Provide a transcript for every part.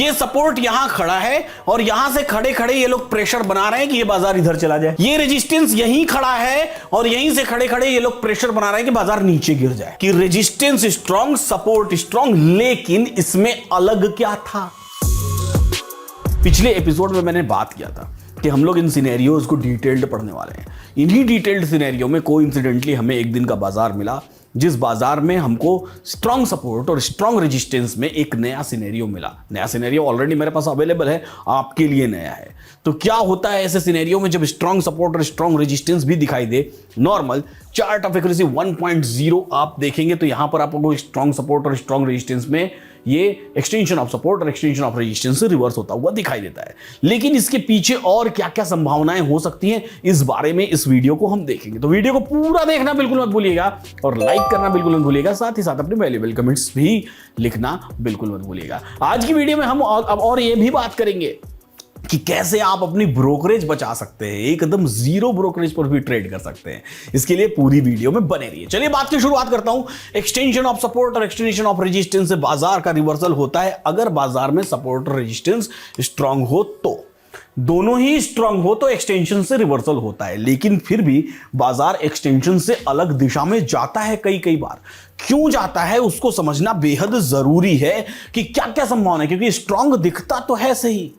ये सपोर्ट यहां खड़ा है और यहां से खड़े खड़े ये लोग प्रेशर बना रहे हैं कि ये बाजार इधर चला जाए। ये रेजिस्टेंस यहीं खड़ा है और यहीं से खड़े खड़े ये लोग प्रेशर बना रहे हैं कि बाजार नीचे गिर जाए। कि रेजिस्टेंस स्ट्रांग, सपोर्ट स्ट्रांग, लेकिन इसमें अलग क्या था? पिछले एपिसोड में मैंने बात किया था कि हम लोग इन सिनेरियोज को डिटेल्ड पढ़ने वाले हैं। इन्हीं डिटेल्ड सिनेरियो में कोइंसिडेंटली हमें एक दिन का बाजार मिला, जिस बाजार में हमको स्ट्रांग सपोर्ट और स्ट्रांग रेजिस्टेंस में एक नया सिनेरियो मिला। नया सिनेरियो ऑलरेडी मेरे पास अवेलेबल है, आपके लिए नया है। तो क्या होता है ऐसे सिनेरियो में जब स्ट्रांग सपोर्ट और स्ट्रांग रेजिस्टेंस भी दिखाई दे? नॉर्मल चार्ट ऑफ एक्यूरेसी 1.0 आप देखेंगे तो यहां पर आपको स्ट्रांग सपोर्ट और स्ट्रांग रेजिस्टेंस में ये एक्सटेंशन ऑफ सपोर्ट और एक्सटेंशन ऑफ रेजिस्टेंस से रिवर्स होता हुआ दिखाई देता है। लेकिन इसके पीछे और क्या क्या संभावनाएं हो सकती हैं, इस बारे में इस वीडियो को हम देखेंगे। तो वीडियो को पूरा देखना बिल्कुल मत भूलिएगा और लाइक करना बिल्कुल मत भूलिएगा, साथ ही साथ अपने वैल्यूएबल कमेंट्स भी लिखना बिल्कुल मत भूलिएगा। आज की वीडियो में हम अब और ये भी बात करेंगे कि कैसे आप अपनी ब्रोकरेज बचा सकते हैं, एकदम जीरो ब्रोकरेज पर भी ट्रेड कर सकते हैं। इसके लिए पूरी वीडियो में बने रहिए। चलिए बात की शुरुआत करता हूं। एक्सटेंशन ऑफ सपोर्ट और एक्सटेंशन ऑफ रेजिस्टेंस से बाजार का रिवर्सल होता है अगर बाजार में सपोर्ट और रेजिस्टेंस स्ट्रांग हो तो। दोनों ही स्ट्रांग हो तो एक्सटेंशन से रिवर्सल होता है, लेकिन फिर भी बाजार एक्सटेंशन से अलग दिशा में जाता है कई बार। क्यों जाता है उसको समझना बेहद जरूरी है कि क्या क्या संभावना है, क्योंकि स्ट्रांग दिखता तो है सही,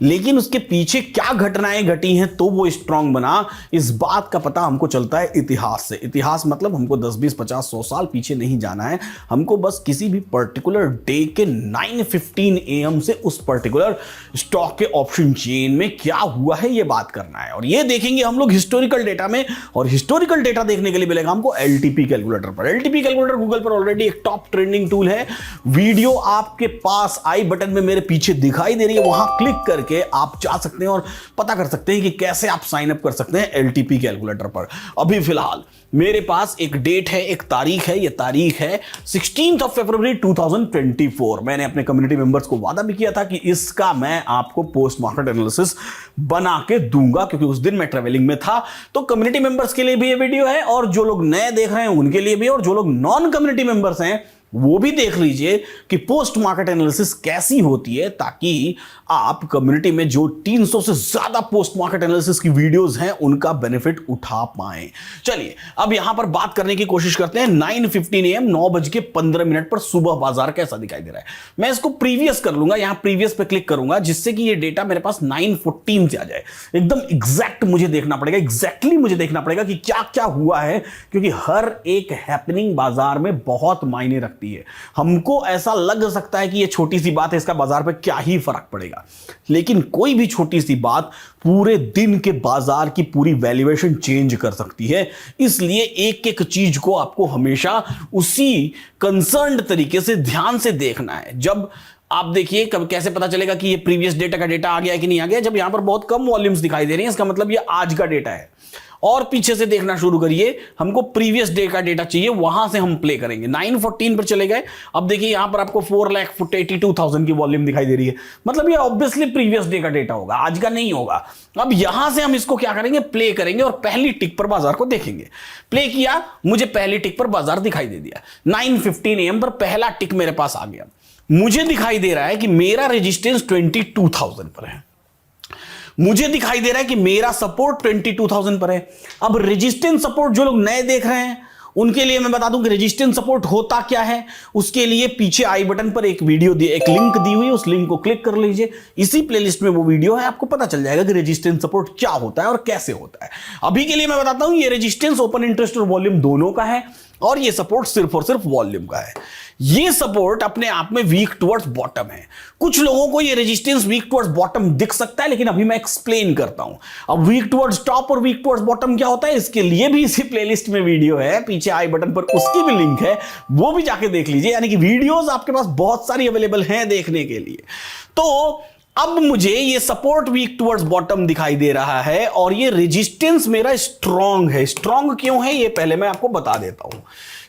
लेकिन उसके पीछे क्या घटनाएं घटी हैं तो वो स्ट्रांग बना, इस बात का पता हमको चलता है इतिहास से। इतिहास मतलब हमको 10, 20, 50, 100 साल पीछे नहीं जाना है, हमको बस किसी भी पर्टिकुलर डे के 9:15 AM से उस पर्टिकुलर स्टॉक के ऑप्शन चेन में क्या हुआ है ये बात करना है। और ये देखेंगे हम लोग हिस्टोरिकल डेटा में, और हिस्टोरिकल डेटा देखने के लिए मिलेगा हमको LTP कैलकुलेटर पर। LTP कैलकुलेटर गूगल पर ऑलरेडी एक टॉप ट्रेंडिंग टूल है। वीडियो आपके पास आई बटन में मेरे पीछे दिखाई दे रही है, वहां क्लिक करके आप जा सकते हैं और पता कर सकते हैं कि कैसे आप साइन अप कर सकते हैं LTP कैलकुलेटर पर। अभी फिलहाल मेरे पास एक डेट है, एक तारीख है। ये तारीख है 16 फरवरी 2024। मैंने अपने कम्युनिटी मेंबर्स को वादा भी किया था कि इसका मैं आपको पोस्ट मार्केट एनालिसिस बना के दूंगा, क्योंकि उस दिन मैं ट्रैवलिंग में था। तो कम्युनिटी मेंबर्स के लिए भी ये वीडियो है, और जो लोग नए देख रहे हैं उनके लिए भी, और जो लोग नॉन कम्युनिटी मेंबर्स हैं वो भी देख लीजिए कि पोस्ट मार्केट एनालिसिस कैसी होती है, ताकि आप कम्युनिटी में जो 300 से ज्यादा पोस्ट मार्केट एनालिसिस की वीडियोस हैं उनका बेनिफिट उठा पाएं। चलिए अब यहां पर बात करने की कोशिश करते हैं। 9:15 AM 9:15 पर सुबह बाजार कैसा दिखाई दे रहा है। मैं इसको प्रीवियस कर लूंगा, यहां प्रीवियस पे क्लिक करूंगा, जिससे कि ये डेटा मेरे पास 9:14 से आ जाए। एकदम एग्जैक्ट मुझे देखना पड़ेगा, एग्जैक्टली मुझे देखना पड़ेगा कि क्या क्या हुआ है, क्योंकि हर एक हैपनिंग बाजार में बहुत मायने रखती है। हमको ऐसा लग सकता है कि ये छोटी सी बात है, इसका बाजार पे क्या ही फर्क पड़ेगा, लेकिन कोई भी छोटी सी बात पूरे दिन के बाजार की पूरी वैल्यूएशन चेंज कर सकती है। इसलिए एक एक चीज को आपको हमेशा उसी कंसर्न्ड तरीके से ध्यान से देखना है। जब आप देखिए कब कैसे पता चलेगा कि ये प्रीवियस डेटा का डेटा आ गया है कि नहीं आ गया, जब यहां पर बहुत कम वॉल्यूम्स दिखाई दे रही हैं, इसका मतलब ये आज का डेटा है। और पीछे से देखना शुरू करिए, हमको प्रीवियस डे का डेटा चाहिए, वहां से हम प्ले करेंगे। 9:14 पर चले गए, अब देखिए यहां पर आपको 4,82,000 की वॉल्यूम दिखाई दे रही है, मतलब ये ऑब्वियसली प्रीवियस डे का डेटा होगा, आज का नहीं होगा। अब यहां से हम इसको क्या करेंगे, प्ले करेंगे और पहली टिक पर बाजार को देखेंगे। प्ले किया, मुझे पहली टिक पर बाजार दिखाई दे दिया। 9:15 AM पर पहला टिक मेरे पास आ गया। मुझे दिखाई दे रहा है कि मेरा रेजिस्टेंस 22,000 पर है, मुझे दिखाई दे रहा है कि मेरा सपोर्ट 22,000 पर है। अब रेजिस्टेंस सपोर्ट जो लोग नए देख रहे हैं उनके लिए मैं बता दूं कि रेजिस्टेंस सपोर्ट होता क्या है। उसके लिए पीछे आई बटन पर एक वीडियो दी, एक लिंक दी हुई है, उस लिंक को क्लिक कर लीजिए। इसी प्लेलिस्ट में वो वीडियो है, आपको पता चल जाएगा कि रेजिस्टेंस सपोर्ट क्या होता है और कैसे होता है। अभी के लिए मैं बताता हूं, ये रेजिस्टेंस ओपन इंटरेस्ट और वॉल्यूम दोनों का है, और ये सपोर्ट सिर्फ और सिर्फ वॉल्यूम का है। ये सपोर्ट अपने आप में वीक टुवर्ड्स बॉटम है। कुछ लोगों को ये रेजिस्टेंस वीक टुवर्ड्स बॉटम दिख सकता है, लेकिन अभी मैं एक्सप्लेन करता हूं। अब वीक टुवर्ड्स टॉप और वीक टुवर्ड्स बॉटम क्या होता है, इसके लिए भी इसी प्लेलिस्ट में वीडियो है, पीछे आई बटन पर उसकी भी लिंक है, वो भी जाके देख लीजिए। यानी कि वीडियोस आपके पास बहुत सारी अवेलेबल हैं देखने के लिए। तो अब मुझे ये सपोर्ट वीक टुवर्ड्स बॉटम दिखाई दे रहा है, और ये रेजिस्टेंस मेरा स्ट्रांग है। स्ट्रांग क्यों है ये पहले मैं आपको बता देता हूं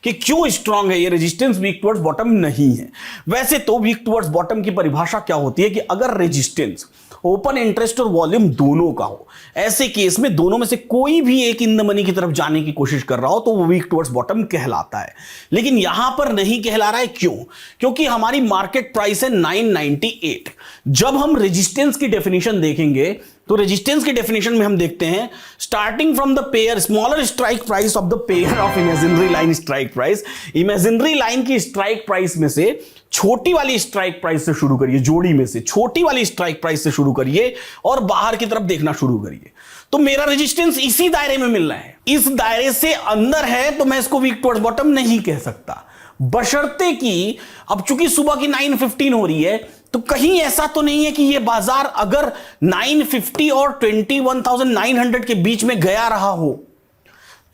कि क्यों स्ट्रांग है। ये रेजिस्टेंस वीक टुवर्ड्स बॉटम नहीं है। वैसे तो वीक टुवर्ड्स बॉटम की परिभाषा क्या होती है कि अगर रेजिस्टेंस ओपन इंटरेस्ट और वॉल्यूम दोनों का हो, ऐसे केस में दोनों में से कोई भी एक इन द मनी की तरफ जाने की कोशिश कर रहा हो तो वो वीक टुवर्ड्स बॉटम कहलाता है। लेकिन यहां पर नहीं कहला रहा है, क्यों? क्योंकि हमारी मार्केट प्राइस है 998। जब हम रेजिस्टेंस की डेफिनेशन देखेंगे तो रेजिस्टेंस की डेफिनेशन में हम देखते हैं starting from the pair smaller strike price of the pair of imaginary line strike price. Imaginary line की स्ट्राइक प्राइस में से छोटी वाली स्ट्राइक प्राइस से शुरू करिए, जोड़ी में से छोटी वाली स्ट्राइक प्राइस से शुरू करिए और बाहर की तरफ देखना शुरू करिए। तो मेरा रेजिस्टेंस इसी दायरे में मिल रहा है, इस दायरे से अंदर है तो मैं इसको वीक टुवर्ड्स बॉटम नहीं कह सकता, बशर्ते कि अब चूंकि सुबह की 9:15 हो रही है तो कहीं ऐसा तो नहीं है कि ये बाजार अगर 950 और 21,900 के बीच में गया रहा हो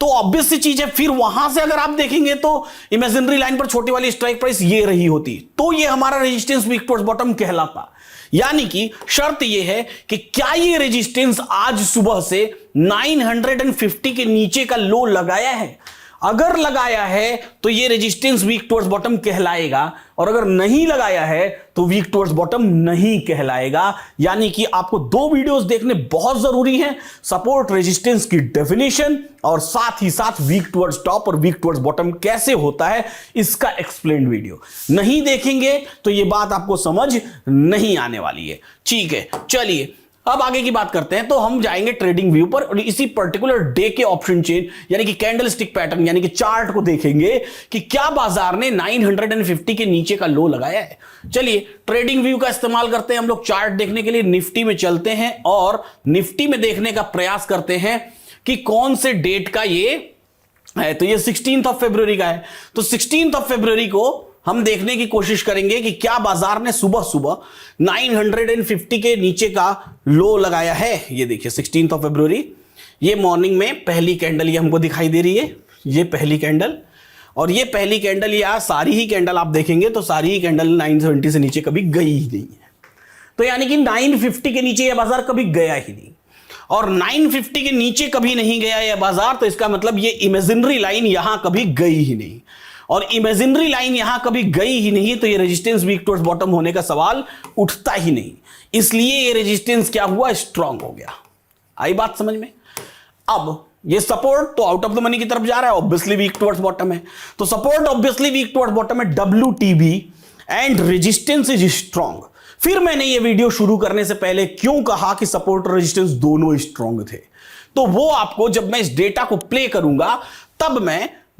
तो ऑब्वियस सी चीज है, फिर वहां से अगर आप देखेंगे तो इमेजिनरी लाइन पर छोटी वाली स्ट्राइक प्राइस ये रही होती तो ये हमारा रेजिस्टेंस वीक टुवर्ड्स बॉटम कहलाता। यानी कि शर्त ये है कि क्या ये रेजिस्टेंस आज सुबह से 950 के नीचे का लो लगाया है। अगर लगाया है तो ये रेजिस्टेंस वीक टुवर्ड्स बॉटम कहलाएगा, और अगर नहीं लगाया है तो वीक टुवर्ड्स बॉटम नहीं कहलाएगा। यानी कि आपको दो वीडियोस देखने बहुत जरूरी हैं, सपोर्ट रेजिस्टेंस की डेफिनेशन और साथ ही साथ वीक टुवर्ड्स टॉप और वीक टुवर्ड्स बॉटम कैसे होता है इसका एक्सप्लेन्ड वीडियो। नहीं देखेंगे तो ये बात आपको समझ नहीं आने वाली है। ठीक है, चलिए अब आगे की बात करते हैं। तो हम जाएंगे ट्रेडिंग व्यू पर और इसी पर्टिकुलर डे के ऑप्शन चेन यानी कि कैंडल स्टिक पैटर्न यानी कि चार्ट को देखेंगे कि क्या बाजार ने 950 के नीचे का लो लगाया है। चलिए ट्रेडिंग व्यू का इस्तेमाल करते हैं हम लोग चार्ट देखने के लिए। निफ्टी में चलते हैं और निफ्टी में देखने का प्रयास करते हैं कि कौन से डेट का ये है। तो ये 16 फरवरी का है। तो 16 फरवरी को हम देखने की कोशिश करेंगे कि क्या बाजार ने सुबह सुबह 950 के नीचे का लो लगाया है। ये देखिए 16 फरवरी, ये मॉर्निंग में पहली कैंडल ये हमको दिखाई दे रही है, ये पहली कैंडल, और ये पहली कैंडल या सारी ही कैंडल आप देखेंगे तो सारी ही कैंडल 970 से नीचे कभी गई ही नहीं है। तो यानी कि 950 के नीचे यह बाजार कभी गया ही नहीं, और 950 के नीचे कभी नहीं गया यह बाजार, तो इसका मतलब ये इमेजिनरी लाइन यहां कभी गई ही नहीं, और इमेजिनरी लाइन यहां कभी गई ही नहीं तो ये रेजिस्टेंस वीक टुवर्ड्स बॉटम होने का सवाल उठता ही नहीं। इसलिए ये रेजिस्टेंस क्या हुआ, स्ट्रांग हो गया। आई बात समझ में? अब ये सपोर्ट तो आउट ऑफ द मनी की तरफ जा रहा है, ऑब्वियसली वीक टुवर्ड्स बॉटम है, तो support obviously weak towards bottom है WTB and resistance is strong. फिर मैंने ये वीडियो शुरू करने से पहले क्यों कहा कि सपोर्ट और रेजिस्टेंस दोनों स्ट्रांग थे, तो वो आपको जब मैं इस डेटा को प्ले करूंगा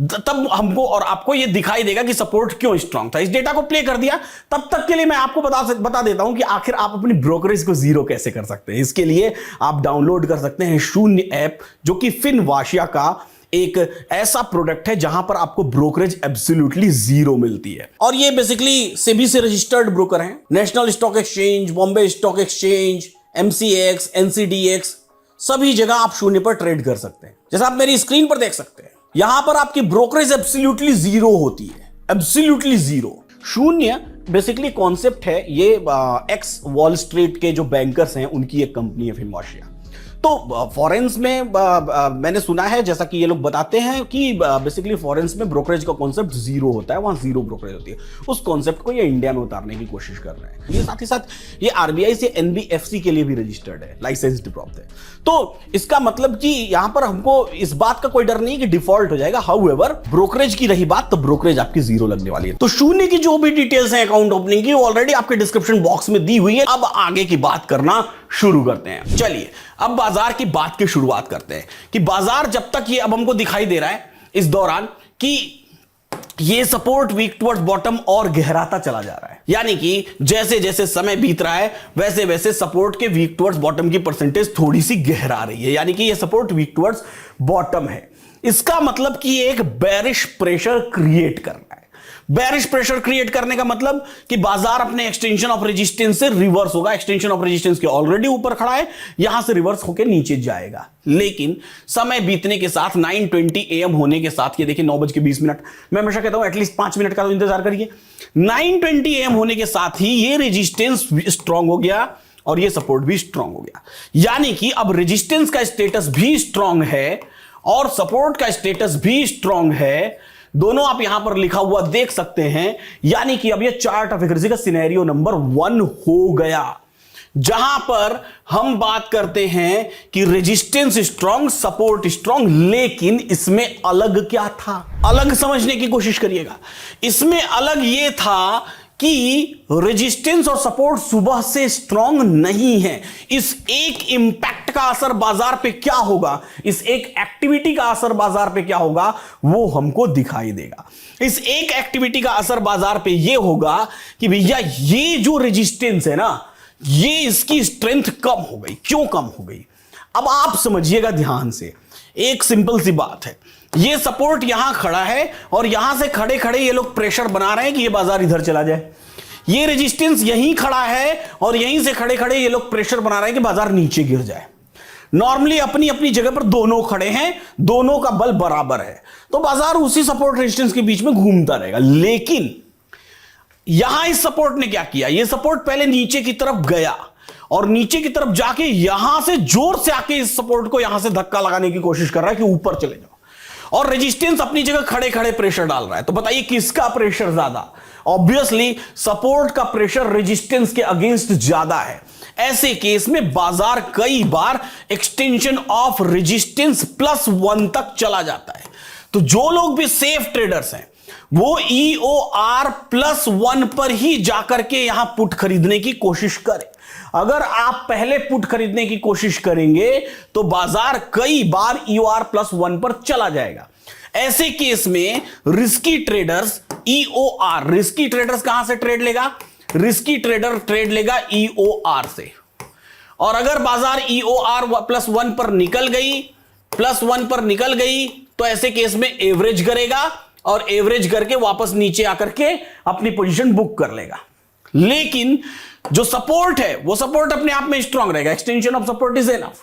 तब हमको और आपको यह दिखाई देगा कि सपोर्ट क्यों स्ट्रांग था। इस डेटा को प्ले कर दिया, तब तक के लिए मैं आपको बता देता हूं कि आखिर आप अपनी ब्रोकरेज को जीरो कैसे कर सकते हैं। इसके लिए आप डाउनलोड कर सकते हैं शून्य ऐप, जो कि फिनवाशिया का एक ऐसा प्रोडक्ट है जहां पर आपको ब्रोकरेज एब्सोल्युटली जीरो मिलती है। और ये बेसिकली सेबी से रजिस्टर्ड ब्रोकर हैं, national stock exchange, Bombay stock exchange, MCX, NCDX, सभी जगह आप शून्य पर ट्रेड कर सकते हैं। जैसा आप मेरी स्क्रीन पर देख सकते हैं, यहां पर आपकी ब्रोकरेज एब्सोल्युटली जीरो होती है, एब्सोल्युटली जीरो। शून्य बेसिकली कॉन्सेप्ट है, ये एक्स वॉल स्ट्रीट के जो बैंकर्स हैं उनकी एक कंपनी है फिनवाशिया। तो फॉरेंस में मैंने सुना है, जैसा कि ये लोग बताते हैं कि बेसिकली फॉरेंस में ब्रोकरेज का कॉन्सेप्ट जीरो होता है, वहां जीरो ब्रोकरेज होती है। उस कॉन्सेप्ट को ये इंडिया में उतारने की कोशिश कर रहे हैं। ये साथ ही साथ ये RBI से NBFC के लिए भी रजिस्टर्ड है, लाइसेंस्ड प्रॉप्त है। तो इसका मतलब कि यहां पर हमको इस बात का कोई डर नहीं कि डिफॉल्ट हो जाएगा। हाउएवर ब्रोकरेज की रही बात, तो ब्रोकरेज आपकी जीरो लगने वाली है। तो शून्य की जो भी डिटेल्स हैं अकाउंट ओपनिंग की, ऑलरेडी आपके डिस्क्रिप्शन बॉक्स में दी हुई है। अब आगे की बात करना शुरू करते हैं। चलिए अब बाजार की बात की शुरुआत करते हैं कि बाजार जब तक ये अब हमको दिखाई दे रहा है इस दौरान कि ये सपोर्ट वीक टुवर्ड्स बॉटम और गहराता चला जा रहा है, यानी कि जैसे जैसे समय बीत रहा है वैसे वैसे सपोर्ट के वीक टुवर्ड्स बॉटम की परसेंटेज थोड़ी सी गहरा रही है, यानी कि ये सपोर्ट वीक टुवर्ड्स बॉटम है। इसका मतलब कि एक बेरिश प्रेशर क्रिएट कर रहा है। बेरिश प्रेशर क्रिएट करने का मतलब कि बाजार अपने एक्सटेंशन ऑफ रेजिस्टेंस से रिवर्स होगा। एक्सटेंशन ऑफ रेजिस्टेंस के ऑलरेडी ऊपर खड़ा है, यहां से रिवर्स होकर नीचे जाएगा। लेकिन समय बीतने के साथ 9:20 AM होने के साथ, ये देखिए 9:20, मैं हमेशा कहता हूं एटलीस्ट 5 मिनट का तो इंतजार करिए। 9:20 AM होने के साथ ही ये रेजिस्टेंस स्ट्रांग हो गया और ये सपोर्ट भी स्ट्रांग हो गया। यानी कि अब रेजिस्टेंस का स्टेटस भी स्ट्रांग है और सपोर्ट का स्टेटस भी स्ट्रांग है। दोनों आप यहां पर लिखा हुआ देख सकते हैं। यानी कि अब ये चार्ट ऑफ एक्यूरेसी का सिनेरियो नंबर 1 हो गया। जहां पर हम बात करते हैं कि रेजिस्टेंस स्ट्रांग, सपोर्ट स्ट्रांग, लेकिन इसमें अलग क्या था? अलग समझने की कोशिश करिएगा। इसमें अलग यह था कि रेजिस्टेंस और सपोर्ट सुबह से स्ट्रांग नहीं है। इस एक इंपैक्ट का असर बाजार पे क्या होगा, इस एक एक्टिविटी का असर बाजार पे क्या होगा, वो हमको दिखाई देगा। इस एक एक्टिविटी का असर बाजार पे ये होगा कि भैया ये जो रेजिस्टेंस है ना, ये इसकी स्ट्रेंथ कम हो गई। क्यों कम हो गई? अब आप समझिएगा ध्यान से, एक सिंपल सी बात है। ये सपोर्ट यहां खड़ा है और यहां से खड़े खड़े ये लोग प्रेशर बना रहे हैं कि ये बाजार इधर चला जाए। ये रेजिस्टेंस यहीं खड़ा है और यहीं से खड़े खड़े ये लोग प्रेशर बना रहे हैं कि बाजार नीचे गिर जाए। नॉर्मली अपनी अपनी जगह पर दोनों खड़े हैं, दोनों का बल बराबर है, तो बाजार उसी सपोर्ट रेजिस्टेंस के बीच में घूमता रहेगा। लेकिन यहां इस सपोर्ट ने क्या किया? ये सपोर्ट पहले नीचे की तरफ गया और नीचे की तरफ जाके यहां से जोर से आके इस सपोर्ट को यहां से धक्का लगाने की कोशिश कर रहा है कि ऊपर चले जाओ, और रेजिस्टेंस अपनी जगह खड़े खड़े प्रेशर डाल रहा है। तो बताइए किसका प्रेशर ज्यादा? ऑब्वियसली सपोर्ट का प्रेशर रेजिस्टेंस के अगेंस्ट ज्यादा है। ऐसे केस में बाजार कई बार एक्सटेंशन ऑफ रेजिस्टेंस +1 तक चला जाता है। तो जो लोग भी सेफ ट्रेडर्स हैं वो EOR +1 पर ही जाकर के यहां पुट खरीदने की कोशिश करें। अगर आप पहले पुट खरीदने की कोशिश करेंगे तो बाजार कई बार EOR +1 पर चला जाएगा। ऐसे केस में risky traders EOR, risky traders कहां से ट्रेड लेगा? रिस्की ट्रेडर ट्रेड लेगा EOR से। और अगर बाजार EOR +1 पर निकल गई, +1 पर निकल गई, तो ऐसे केस में एवरेज करेगा और एवरेज करके वापस नीचे आकर के अपनी पोजीशन बुक कर लेगा। लेकिन जो सपोर्ट है वो सपोर्ट अपने आप में स्ट्रांग रहेगा। Extension of support is enough,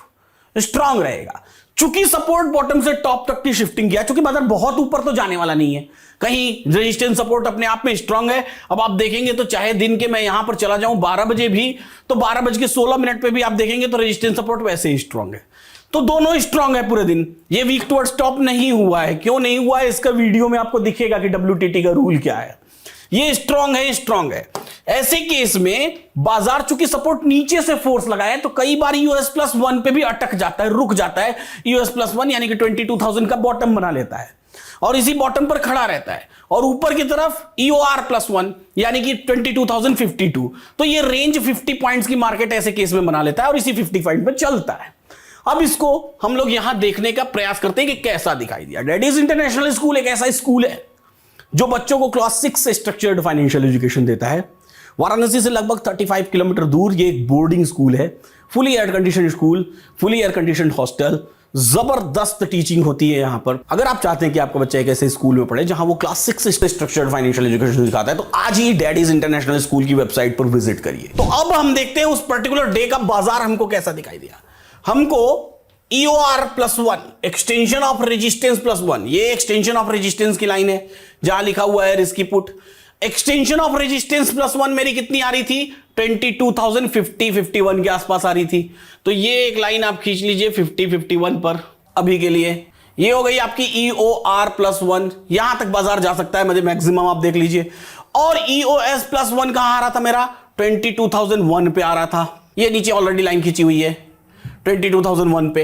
strong रहेगा। चूंकि सपोर्ट बॉटम से टॉप तक की शिफ्टिंग किया, चूंकि बाजार बहुत ऊपर तो जाने वाला नहीं है, कहीं रेजिस्टेंस सपोर्ट अपने आप में स्ट्रांग है। अब आप देखेंगे तो चाहे दिन के मैं यहां पर चला जाऊं 12 बजे भी, तो 12:16 पे भी आप देखेंगे तो रेजिस्टेंस सपोर्ट वैसे ही स्ट्रांग है। तो दोनों स्ट्रांग है पूरे दिन। ये वीक टुवर्ड्स टॉप नहीं हुआ है। क्यों नहीं हुआ है इसका वीडियो में आपको दिखेगा कि WTT का रूल क्या है। ये स्ट्रांग है, स्ट्रांग है। ऐसे केस में बाजार चूंकि सपोर्ट नीचे से फोर्स लगाए तो कई बार US +1 पे भी अटक जाता है, रुक जाता है। US +1 यानी कि 22,000 का बॉटम बना लेता है और इसी बॉटम पर खड़ा रहता है, और ऊपर की तरफ EOR +1 यानी कि 22,052। तो ये रेंज 50 पॉइंट्स की मार्केट ऐसे केस में बना लेता है और इसी 50 पॉइंट पर चलता है। अब इसको हम लोग यहां देखने का प्रयास करते हैं कि कैसा दिखाई दिया। डैडीज इंटरनेशनल स्कूल एक ऐसा स्कूल है जो बच्चों को क्लास 6 से स्ट्रक्चर्ड फाइनेंशियल एजुकेशन देता है। वाराणसी से लगभग 35 किलोमीटर दूर ये एक बोर्डिंग स्कूल है। Fully air condition school, fully air condition hostel, जबरदस्त टीचिंग होती है यहां पर। अगर आप चाहते हैं कि आपका बच्चा एक ऐसे स्कूल में पढ़े जहां वो क्लास 6 से स्ट्रक्चर्ड फाइनेंशियल एजुकेशन सिखाता है, तो आज ही डैडीज इंटरनेशनल स्कूल की वेबसाइट पर विजिट करिए। तो अब हम देखते हैं उस पर्टिकुलर डे का बाजार हमको कैसा दिखाई दिया। हमको EOR +1, एक्सटेंशन ऑफ रेजिस्टेंस +1, ये एक्सटेंशन ऑफ रेजिस्टेंस की लाइन है जहां लिखा हुआ है risky put. Extension of resistance +1 मेरी कितनी आ रही थी? 22,050-51 के आसपास आ रही थी। तो ये एक लाइन आप खींच लीजिए 50-51 पर अभी के लिए। ये हो गई आपकी EOR +1, यहां तक बाजार जा सकता है, मुझे मैक्सिमम आप देख लीजिए। और EOS +1 कहां आ रहा था मेरा? 22,001 पे आ रहा था। ये नीचे ऑलरेडी लाइन खींची हुई है 22,001 पे,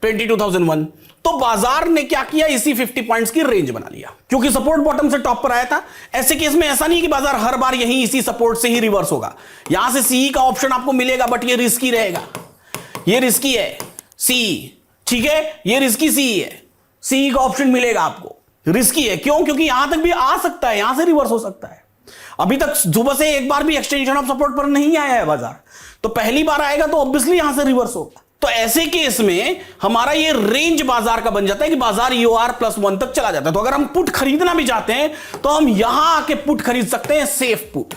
22,001। तो बाजार ने क्या किया? इसी 50 पॉइंट्स की रेंज बना लिया, क्योंकि सपोर्ट बॉटम से टॉप पर आया था। ऐसे केस में ऐसा नहीं कि बाजार हर बार यहीं इसी सपोर्ट से ही रिवर्स होगा। यहां से CE का ऑप्शन आपको मिलेगा, बट ये रिस्की रहेगा। ये रिस्की है CE, ठीक है, ये रिस्की CE है। CE का ऑप्शन मिलेगा आपको, रिस्की है। क्यों? क्योंकि यहां तक भी आ सकता है, यहां से रिवर्स हो सकता है। अभी तक सुबह से एक बार भी एक्सटेंशन ऑफ सपोर्ट पर नहीं आया है बाजार, तो पहली बार आएगा तो ऑब्वियसली यहां से रिवर्स होगा। तो ऐसे केस में हमारा ये रेंज बाजार का बन जाता है कि बाजार EOR +1 तक चला जाता है। तो अगर हम पुट खरीदना भी चाहते हैं तो हम यहां आके पुट खरीद सकते हैं, सेफ पुट।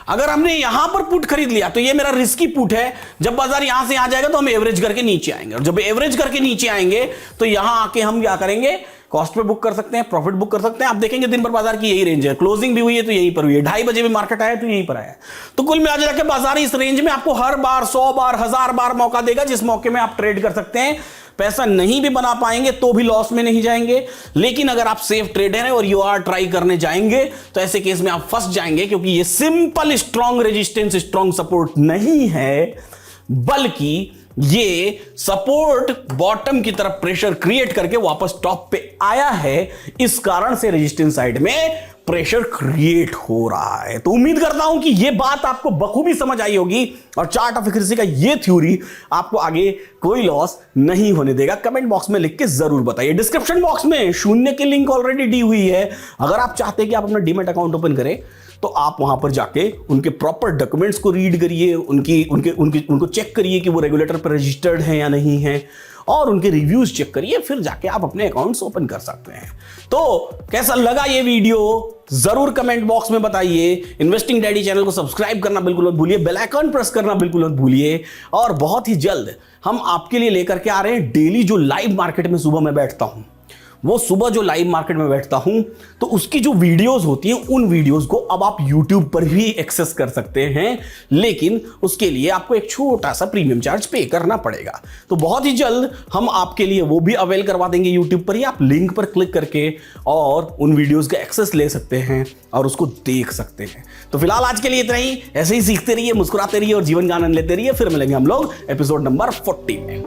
अगर हमने यहां पर पुट खरीद लिया तो ये मेरा रिस्की पुट है। जब बाजार यहां से आ जाएगा तो हम एवरेज करके नीचे आएंगे, और जब एवरेज करके नीचे आएंगे तो यहां आके हम क्या करेंगे? कॉस्ट पे बुक कर सकते हैं, प्रॉफिट बुक कर सकते हैं। आप देखेंगे दिन भर बाजार की यही रेंज है, क्लोजिंग भी हुई है तो यहीं पर हुई है, 2:30 बजे भी मार्केट आया तो यहीं पर आया। तो कुल मिला के बाजार इस रेंज में आपको हर बार 100 बार 1000 बार मौका देगा, जिस मौके में आप ट्रेड कर सकते हैं। पैसा नहीं भी बना पाएंगे तो भी लॉस में नहीं जाएंगे। लेकिन अगर आप सेफ ट्रेडर हैं और यू आर ट्राई करने जाएंगे तो ऐसे केस में आप फंस जाएंगे, क्योंकि ये simple strong resistance strong support नहीं है, बल्कि ये सपोर्ट बॉटम की तरफ प्रेशर क्रिएट करके वापस टॉप पे आया है। इस कारण से रेजिस्टेंस साइड में प्रेशर क्रिएट हो रहा है। तो उम्मीद करता हूं कि ये बात आपको बखूबी समझ आई होगी और चार्ट ऑफ एक्यूरेसी का ये थ्योरी आपको आगे कोई लॉस नहीं होने देगा। कमेंट बॉक्स में लिख के जरूर बताइए। डिस्क्रिप्शन बॉक्स में शून्य की लिंक ऑलरेडी दी हुई है। अगर आप चाहते हैं कि आप अपना डीमैट अकाउंट ओपन करें तो आप वहां पर जाके उनके प्रॉपर डॉक्यूमेंट्स को रीड करिए, उनको चेक करिए कि वो रेगुलेटर पर रजिस्टर्ड है या नहीं है, और उनके रिव्यूज चेक करिए, फिर जाके आप अपने अकाउंट्स ओपन कर सकते हैं। तो कैसा लगा ये वीडियो जरूर कमेंट बॉक्स में बताइए। इन्वेस्टिंग डैडी चैनल को सब्सक्राइब करना बिल्कुल मत भूलिए, बेल आइकन प्रेस करना बिल्कुल मत भूलिए। और बहुत ही जल्द हम आपके लिए लेकर के आ रहे हैं डेली जो लाइव मार्केट में सुबह मैं बैठता हूं, वो सुबह जो लाइव मार्केट में बैठता हूं तो उसकी जो वीडियोस होती हैं उन वीडियोस को अब आप YouTube पर भी एक्सेस कर सकते हैं, लेकिन उसके लिए आपको एक छोटा सा प्रीमियम चार्ज पे करना पड़ेगा। तो बहुत ही जल्द हम आपके लिए वो भी अवेल करवा देंगे YouTube पर ही। आप लिंक पर क्लिक करके और उन वीडियोस का एक्सेस ले सकते हैं और उसको देख सकते हैं। तो फिलहाल आज के लिए इतना ही। ऐसे ही सीखते रहिए, मुस्कुराते रहिए और जीवन का आनंद लेते रहिए। फिर मिलेंगे हम लोग एपिसोड नंबर 40 में।